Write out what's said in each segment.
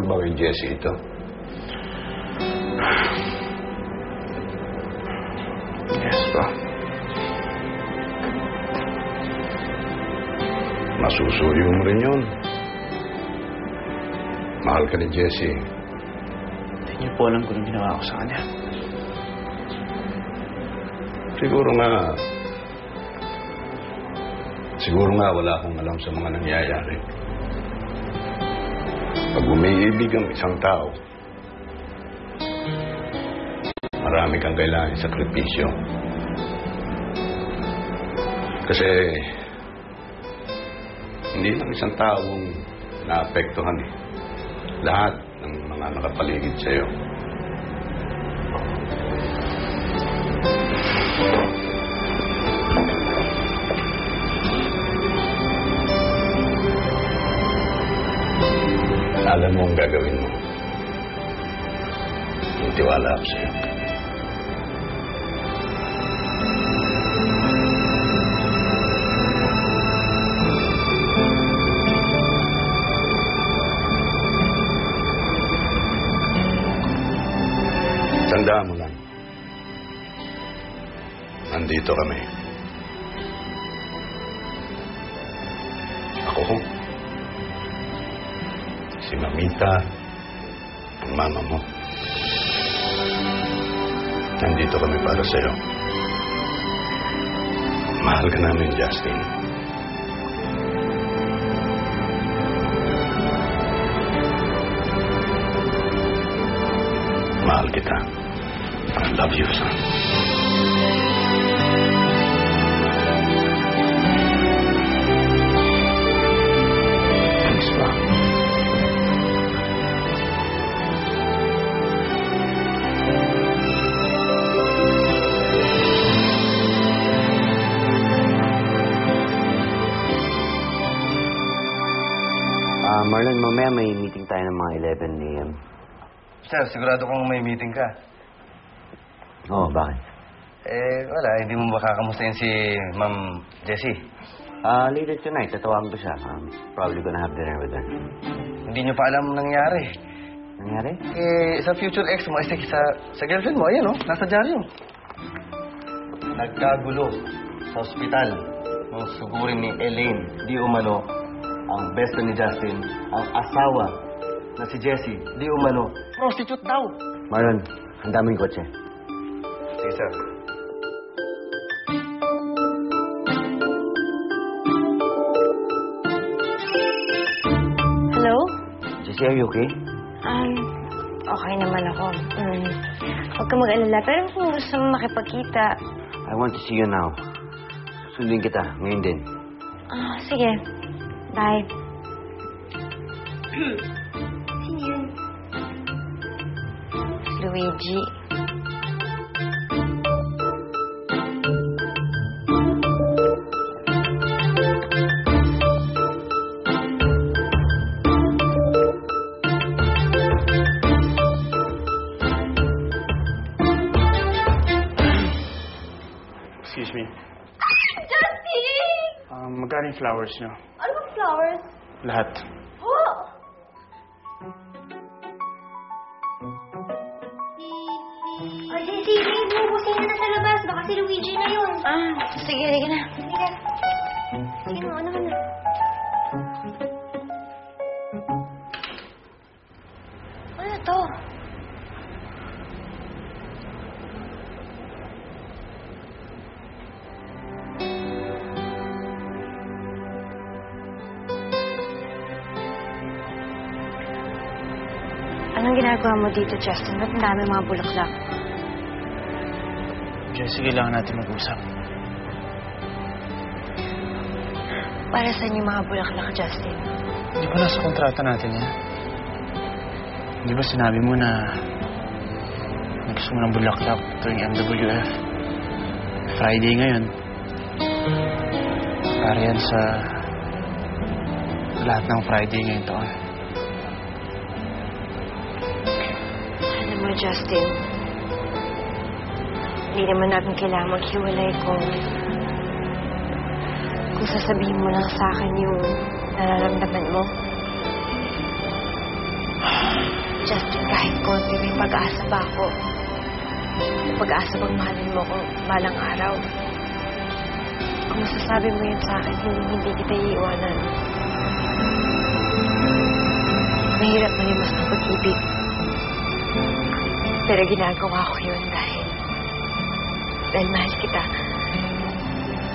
Tungkol ba kay Jessie ito? Yes, pa. Masusuyo mo rin yun. Mahal ka ni Jessie. Hindi niyo po alam kung anong ginawa ko sa kanya. Siguro nga wala akong alam sa mga nangyayari. Pag umiibig ang isang tao, marami kang kailangan sakripisyo. Kasi hindi lang isang taong naapektuhan eh. Lahat ng mga nakapaligid sa'yo. Alam mo ang gagawin mo. Yung tiwala ako sa'yo. Tandaan mo lang. Nandito kami. Ako. Si Mamita, ang mama mo. Nandito kami para sa'yo. Mahal ka namin, Justin. Mahal kita. I love you, son. Thanks, pa. Marlon, mamaya may meeting tayo ng mga 11 a.m. Sir, sigurado kang may meeting ka. Oo, bakit? Wala. Hindi mo ba kakamustahin si Ma'am Jessie? Later tonight, tatawagan ko siya. Probably gonna have dinner with her. Hindi niyo pa alam nangyari. Nangyari? Sa future ex mo, sa girlfriend mo, ayan, nasa dyaryo. Nagkagulo sa ospital nung sugurin ni Elaine, di umano, ang besto ni Justin, ang asawa na si Jessie, di umano, prostitute daw. Marlon, ang daming kotse. Sige, sir. Hello? Jessie, are you okay? Okay naman ako. Huwag ka mag-alala. Pero kung gusto mo makipagkita... I want to see you now. Sundin kita, ngayon din. Sige. Bye. Sino yun? Luigi. Excuse me. Justin! Magkano yung flowers niyo? Ano bang flowers? Lahat. Oh! Jessie, bubusin na sa labas. Baka si Luigi na yun. Sige, sige na. Sige. Sige mo, ano ka na? Ano to? Anong ginagawa mo dito, Justin? Ba't ang dami mga bulaklak? Jessie, kailangan natin mag-usap. Para saan yung mga bulaklak, Justin? Di ba nasa kontrata natin yan? Di ba sinabi mo na gusto mo ng bulaklak tuwing MWF? Friday ngayon. Para yan sa lahat ng Friday ngayong taon. Alam mo, Justin, hindi naman natin kailangan maghiwalay kung sasabihin mo lang sa akin yung nararamdaman mo. Justin, kahit konti, may pag-asa ba ako? May pag-asa bang mahalin mo ko balang araw? Kung masasabi mo yun sa akin, hindi kita iiwanan. Mahirap malimos ng pag-ibig. Pero ginagawa ko yun dahil mahal kita.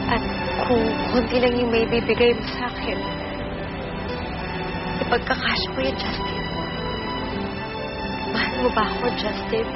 At kung konti lang yung may bibigay mo sa akin, ipagkakasya ko yun, Justin. Mahal mo ba ako, Justin?